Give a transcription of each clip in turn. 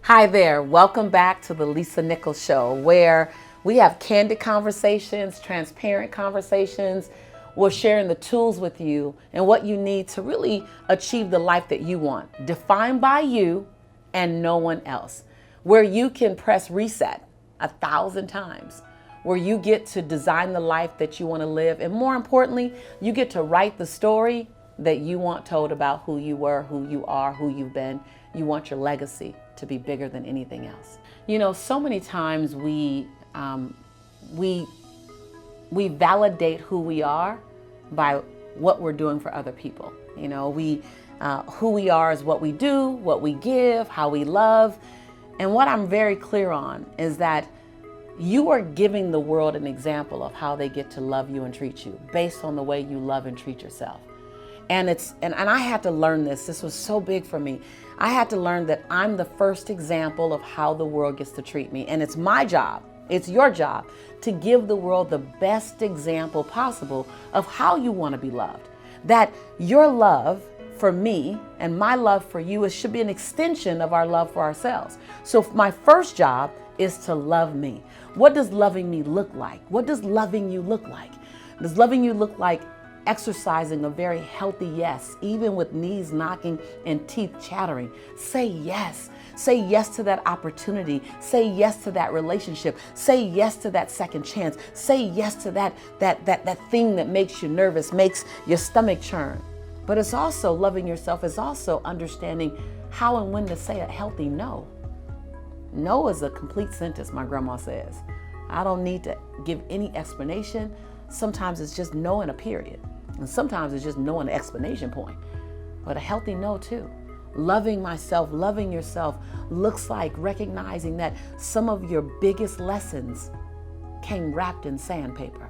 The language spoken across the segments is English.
Hi there, welcome back to the Lisa Nichols Show, where we have candid conversations, transparent conversations. We're sharing the tools with you and what you need to really achieve the life that you want, defined by you and no one else, where you can press reset 1,000 times, where you get to design the life that you want to live, and more importantly, you get to write the story that you want told about who you were, who you are, who you've been. You want your legacy to be bigger than anything else. You know, so many times we validate who we are by what we're doing for other people. You know, who we are is what we do, what we give, how we love. And what I'm very clear on is that you are giving the world an example of how they get to love you and treat you based on the way you love and treat yourself. And I had to learn this. This was so big for me. I had to learn that I'm the first example of how the world gets to treat me. And it's my job, it's your job, to give the world the best example possible of how you want to be loved. That your love for me and my love for you should be an extension of our love for ourselves. So my first job is to love me. What does loving me look like? What does loving you look like? Does loving you look like exercising a very healthy yes, even with knees knocking and teeth chattering? Say yes. Say yes to that opportunity. Say yes to that relationship. Say yes to that second chance. Say yes to that thing that makes you nervous, makes your stomach churn. But it's also loving yourself, is also understanding how and when to say a healthy no. No is a complete sentence, my grandma says. I don't need to give any explanation. Sometimes it's just no and a period. And sometimes it's just no and an explanation point. But a healthy no too. Loving myself, loving yourself looks like recognizing that some of your biggest lessons came wrapped in sandpaper.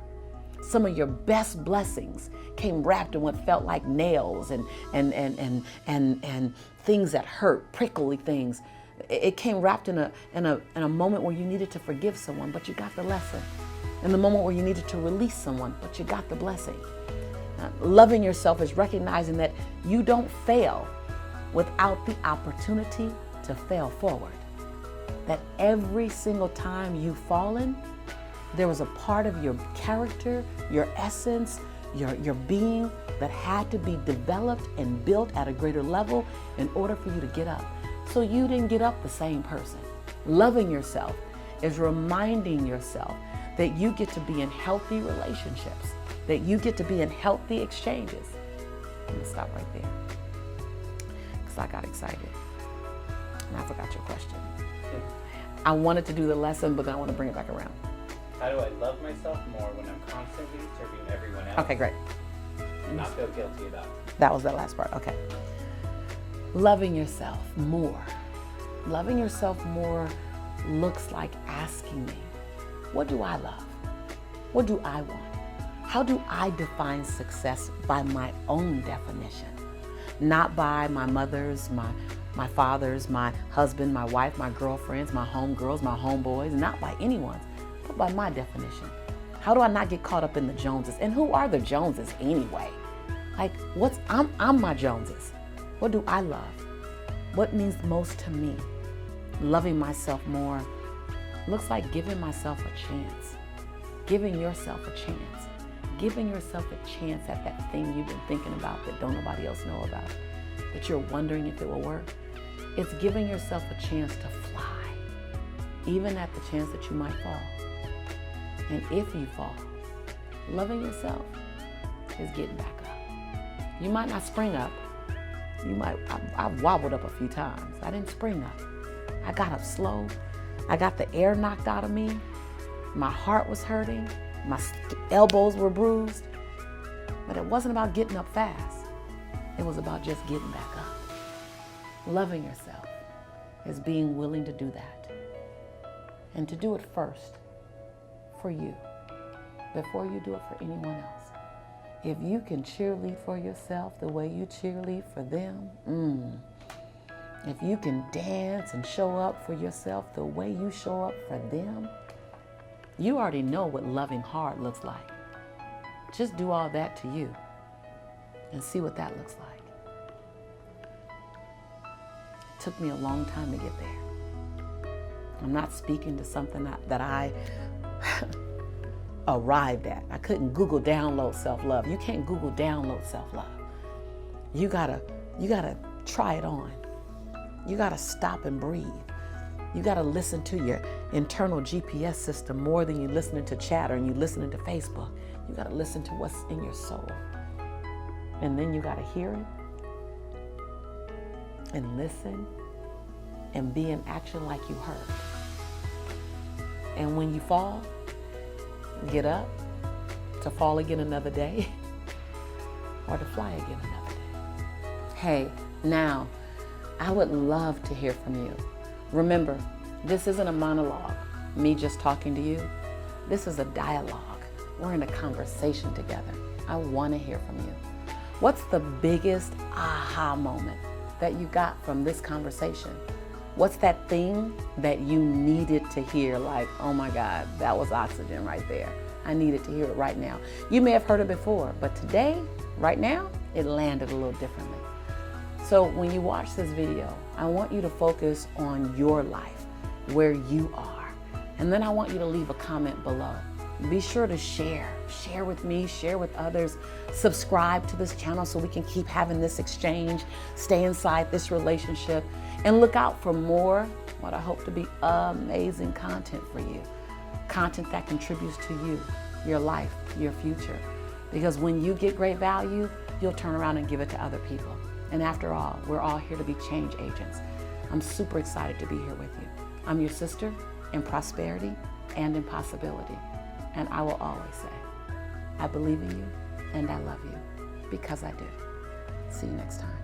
Some of your best blessings came wrapped in what felt like nails and things that hurt, prickly things. It came wrapped in a moment where you needed to forgive someone, but you got the lesson. In the moment where you needed to release someone, but you got the blessing. Loving yourself is recognizing that you don't fail without the opportunity to fail forward. That every single time you've fallen, there was a part of your character, your essence, your being that had to be developed and built at a greater level in order for you to get up. So you didn't get up the same person. Loving yourself is reminding yourself that you get to be in healthy relationships, that you get to be in healthy exchanges. I'm gonna stop right there because I got excited and I forgot your question. I wanted to do the lesson, but then I want to bring it back around. How do I love myself more when I'm constantly serving everyone else? Okay, great. And not feel guilty about it. That was the last part, okay. Loving yourself more. Loving yourself more looks like asking me, what do I love? What do I want? How do I define success by my own definition? Not by my mother's, my father's, my husband, my wife, my girlfriends, my homegirls, my homeboys, not by anyone's, but by my definition. How do I not get caught up in the Joneses? And who are the Joneses anyway? Like, I'm my Joneses. What do I love? What means most to me? Loving myself more looks like giving myself a chance. Giving yourself a chance. Giving yourself a chance at that thing you've been thinking about that don't nobody else know about, that you're wondering if it will work. It's giving yourself a chance to fly, even at the chance that you might fall. And if you fall, loving yourself is getting back up. You might not spring up. I've wobbled up a few times. I didn't spring up. I got up slow. I got the air knocked out of me. My heart was hurting. My elbows were bruised. But it wasn't about getting up fast. It was about just getting back up. Loving yourself is being willing to do that. And to do it first for you before you do it for anyone else. If you can cheerlead for yourself the way you cheerlead for them, if you can dance and show up for yourself the way you show up for them, you already know what loving hard looks like. Just do all that to you and see what that looks like. It took me a long time to get there. I'm not speaking to something that I arrived at. I couldn't Google download self-love. You can't Google download self-love. You gotta try it on. You gotta stop and breathe. You gotta listen to your internal GPS system more than you listening to chatter and you listening to Facebook. You gotta listen to what's in your soul. And then you gotta hear it and listen and be in action like you heard. And when you fall, get up to fall again another day or to fly again another day. Hey, now, I would love to hear from you. Remember, this isn't a monologue, me just talking to you. This is a dialogue. We're in a conversation together. I want to hear from you. What's the biggest aha moment that you got from this conversation? What's that thing that you needed to hear? Like, oh my God, that was oxygen right there. I needed to hear it right now. You may have heard it before, but today, right now, it landed a little differently. So when you watch this video, I want you to focus on your life, where you are. And then I want you to leave a comment below. Be sure to share with me, share with others, subscribe to this channel so we can keep having this exchange, stay inside this relationship, and look out for more, what I hope to be amazing content for you. Content that contributes to you, your life, your future. Because when you get great value, you'll turn around and give it to other people. And after all, we're all here to be change agents. I'm super excited to be here with you. I'm your sister in prosperity and in possibility. And I will always say, I believe in you and I love you because I do. See you next time.